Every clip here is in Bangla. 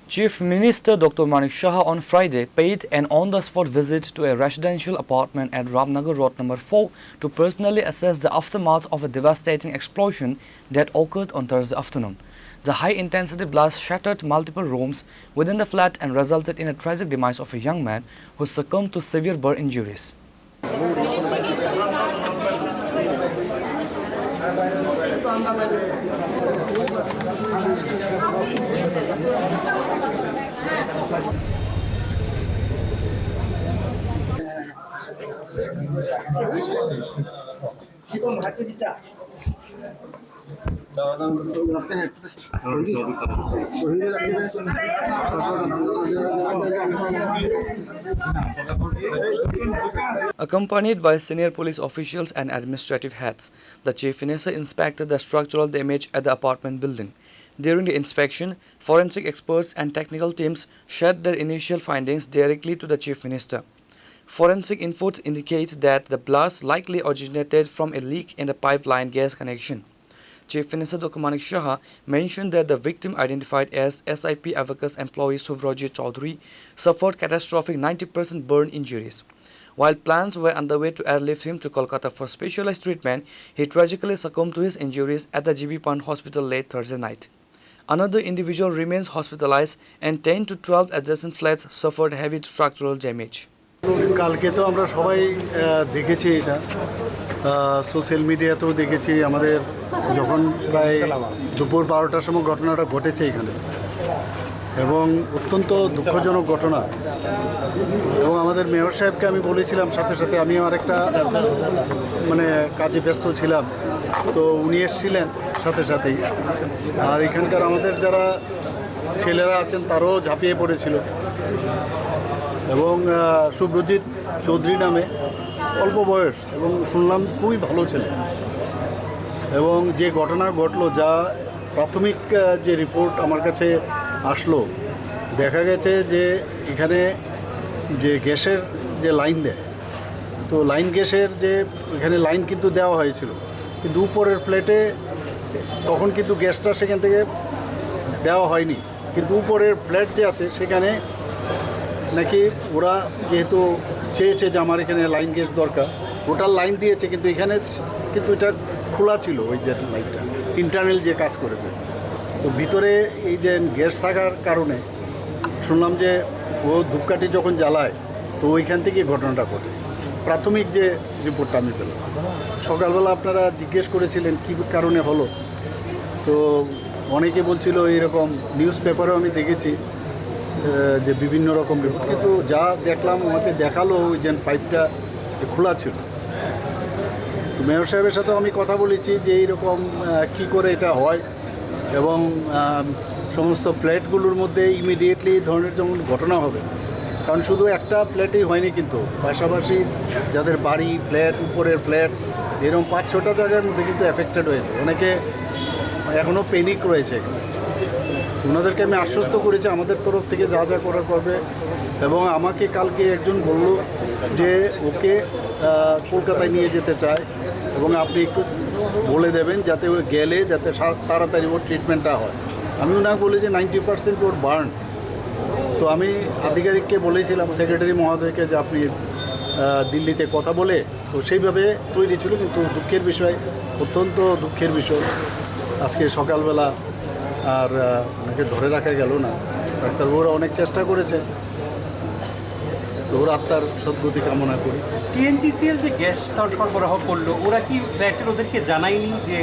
Chief Minister Dr. Manik Shah on Friday paid an on-the-spot visit to a residential apartment at Ramnagar Road number 4 to personally assess the aftermath of a devastating explosion that occurred on Thursday afternoon. The high-intensity blast shattered multiple rooms within the flat and resulted in a tragic demise of a young man who succumbed to severe burn injuries. Accompanied by senior police officials and administrative heads, the Chief Minister inspected the structural damage at the apartment building. During the inspection, forensic experts and technical teams shared their initial findings directly to the Chief Minister. Forensic inputs indicates that the blast likely originated from a leak in the pipeline gas connection. Chief Minister Dr. Manik Shah mentioned that the victim, identified as SIP Abacus employee Suvrajit Chaudhary, suffered catastrophic 90% burn injuries. While plans were underway to airlift him to Kolkata for specialized treatment, he tragically succumbed to his injuries at the GB Pant Hospital late Thursday night. Another individual remains hospitalized and 10 to 12 adjacent flats suffered heavy structural damage. কালকে তো আমরা সবাই দেখেছি, এটা সোশ্যাল মিডিয়াতেও দেখেছি। আমাদের যখন প্রায় দুপুর 12টার সময় ঘটনাটা ঘটেছে এখানে, এবং অত্যন্ত দুঃখজনক ঘটনা। এবং আমাদের মেয়র সাহেবকে আমি বলেছিলাম, সাথে সাথে আমিও আরেকটা কাজে ব্যস্ত ছিলাম, তো উনি এসেছিলেন সাথে সাথেই। আর এখানকার আমাদের যারা ছেলেরা আছেন তারাও ঝাঁপিয়ে পড়েছিল। এবং সুব্রজিৎ চৌধুরী নামে অল্প বয়স, এবং শুনলাম খুবই ভালো ছেলে। এবং যে ঘটনা ঘটলো, যা প্রাথমিক যে রিপোর্ট আমার কাছে আসলো, দেখা গেছে যে এখানে যে গ্যাসের যে লাইন দেয়, তো লাইন গ্যাসের যে এখানে লাইন কিন্তু দেওয়া হয়েছিল, কিন্তু উপরের ফ্ল্যাটে তখন কিন্তু গ্যাসটা সেখান থেকে দেওয়া হয়নি। কিন্তু উপরের ফ্ল্যাট যে আছে সেখানে নাকি ওরা যেহেতু চেয়েছে যে আমার এখানে লাইন গ্যাস দরকার, ওটার লাইন দিয়েছে, কিন্তু এখানে কিন্তু এটা খোলা ছিল, ওই যে লাইনটা ইন্টারনাল যে কাজ করেছে। তো ভিতরে এই যে গ্যাস থাকার কারণে শুনলাম যে ও ধূপকাঠি যখন জ্বালায়, তো ওইখান থেকে ঘটনাটা ঘটে। প্রাথমিক যে রিপোর্টটা আমি পেলাম, সকালবেলা আপনারা জিজ্ঞেস করেছিলেন কী কারণে হলো, তো অনেকে বলছিল এইরকম, নিউজ পেপারেও আমি দেখেছি যে বিভিন্ন রকম রিপোর্ট, কিন্তু যা দেখলাম আমাকে দেখালো ওই যে পাইপটা খোলা ছিল। তো মেয়র সাহেবের সাথেও আমি কথা বলেছি যে এইরকম কী করে এটা হয়, এবং সমস্ত ফ্ল্যাটগুলোর মধ্যে ইমিডিয়েটলি এই ধরনের যেমন ঘটনা হবে, কারণ শুধু একটা ফ্ল্যাটেই হয়নি, কিন্তু পাশাপাশি যাদের বাড়ি, ফ্ল্যাট, উপরের ফ্ল্যাট, এরকম 5-6টা জায়গার মধ্যে কিন্তু এফেক্টেড হয়েছে। অনেকে এখনও প্যানিক রয়েছে। ওনাদেরকে আমি আশ্বস্ত করেছি আমাদের তরফ থেকে যা যা করার করবে। এবং আমাকে কালকে একজন বলল যে ওকে কলকাতায় নিয়ে যেতে চায়, এবং আপনি একটু বলে দেবেন যাতে ও গেলে যাতে তাড়াতাড়ি ওর ট্রিটমেন্টটা হয়। আমি ওনাকে বলি যে 90% ওর বার্ন। তো আমি আধিকারিককে বলেছিলাম, সেক্রেটারি মহোদয়কে, যে আপনি দিল্লিতে কথা বলে, তো সেইভাবে তৈরি ছিল। কিন্তু দুঃখের বিষয়, অত্যন্ত দুঃখের বিষয়, আজকে সকালবেলা আর ওনাকে ধরে রাখা গেল না। ডাক্তারবাবুরা অনেক চেষ্টা করেছে, তো ওর আত্মার সদ্গতি কামনা করি। টিএনজিসিএল যে গ্যাস সরবরাহ করলো, ওরা কি ফ্ল্যাটের ওদেরকে জানায়নি যে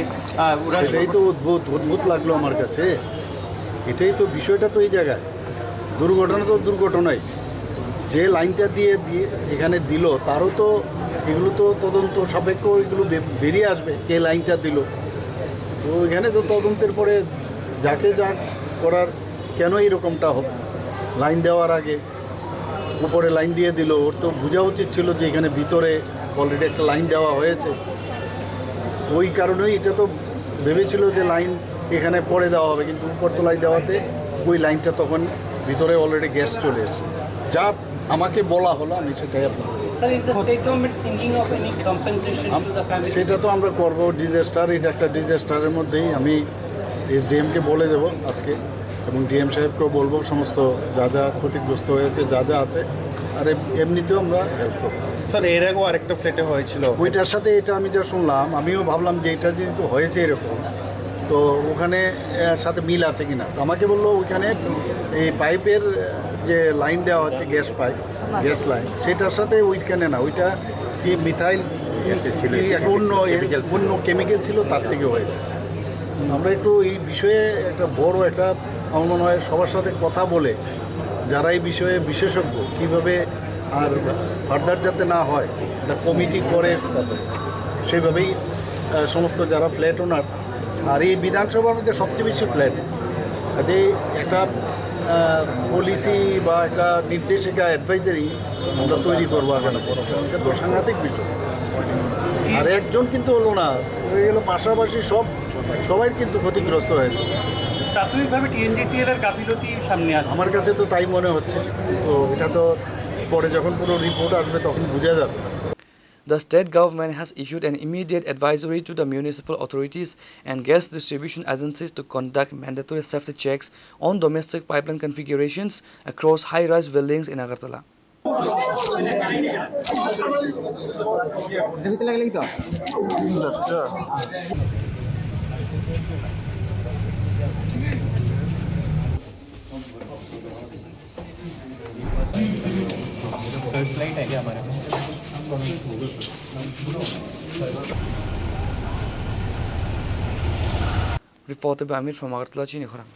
ওরা? এটাই তো অদ্ভুত লাগলো আমার কাছে। এটাই তো বিষয়টা, তো এই জায়গায় দুর্ঘটনা তো দুর্ঘটনাই। যে লাইনটা দিয়ে এখানে দিল, তারও তো এগুলো তো তদন্ত সাপেক্ষ, এগুলো বেরিয়ে আসবে কে লাইনটা দিল। তো এখানে তো তদন্তের পরে যাকে যা করার, কেন এইরকমটা হবে, লাইন দেওয়ার আগে উপরে লাইন দিয়ে দিল, ওর তো বোঝা উচিত ছিল যে এখানে ভিতরে অলরেডি একটা লাইন দেওয়া হয়েছে। ওই কারণেই এটা তো ভেবেছিল যে লাইন এখানে পরে দেওয়া হবে, কিন্তু উপরতলায় দেওয়াতে ওই লাইনটা তখন ভিতরে অলরেডি গ্যাস চলে এসেছে। যা আমাকে বলা হলো আমি সেটাই আপনাকে। সেটা তো আমরা করবো। ডিজাস্টার, এটা একটা ডিজাস্টারের মধ্যেই আমি এসডিএমকে বলে দেবো আজকে, এবং ডিএম সাহেবকেও বলবো সমস্ত যা যা ক্ষতিগ্রস্ত হয়েছে যা যা আছে আর এমনিতেও আমরা হেল্প করবো। স্যার এর আগেও আরেকটা ফ্ল্যাটে হয়েছিল, ওইটার সাথে এটা আমি যা শুনলাম আমিও ভাবলাম যে এটা যেহেতু হয়েছে এরকম তো ওখানে এর সাথে মিল আছে কিনা, তো আমাকে বললো ওইখানে এই পাইপের যে লাইন দেওয়া হচ্ছে গ্যাস পাইপ গ্যাস লাইন সেটার সাথে ওইখানে না, ওইটা কি মিথাইল অন্য কেমিক্যাল ছিল তার থেকে হয়েছে। আমরা একটু এই বিষয়ে একটা বড় একটা আমার মনে হয় সবার সাথে কথা বলে যারা এই বিষয়ে বিশেষজ্ঞ কীভাবে আর ফার্দার যাতে না হয় একটা কমিটি করে সেইভাবেই সমস্ত যারা ফ্ল্যাট ওনার্স আর এই বিধানসভার মধ্যে সবচেয়ে বেশি ফ্ল্যাট কাজে একটা পলিসি বা একটা নির্দেশিকা অ্যাডভাইজারি আমরা তৈরি করবো আগামী এটা তো সাংঘাতিক বিষয়। আর একজন কিন্তু হলো না, হয়ে গেল পাশাপাশি সবাই কিন্তু ক্ষতিগ্রস্ত হয়েছে। প্রাথমিকভাবে টিএনজিসিএল এর গাফিলতি সামনে আসে, আমার কাছে তো তাই মনে হচ্ছে, তো এটা তো পরে যখন পুরো রিপোর্ট আসবে তখন বোঝা যাবে। The state government has issued an immediate advisory to the municipal authorities and gas distribution agencies to conduct mandatory safety checks on domestic pipeline configurations across high-rise buildings in Agartala. Reported by Amir from Agartala, Chini Khurram.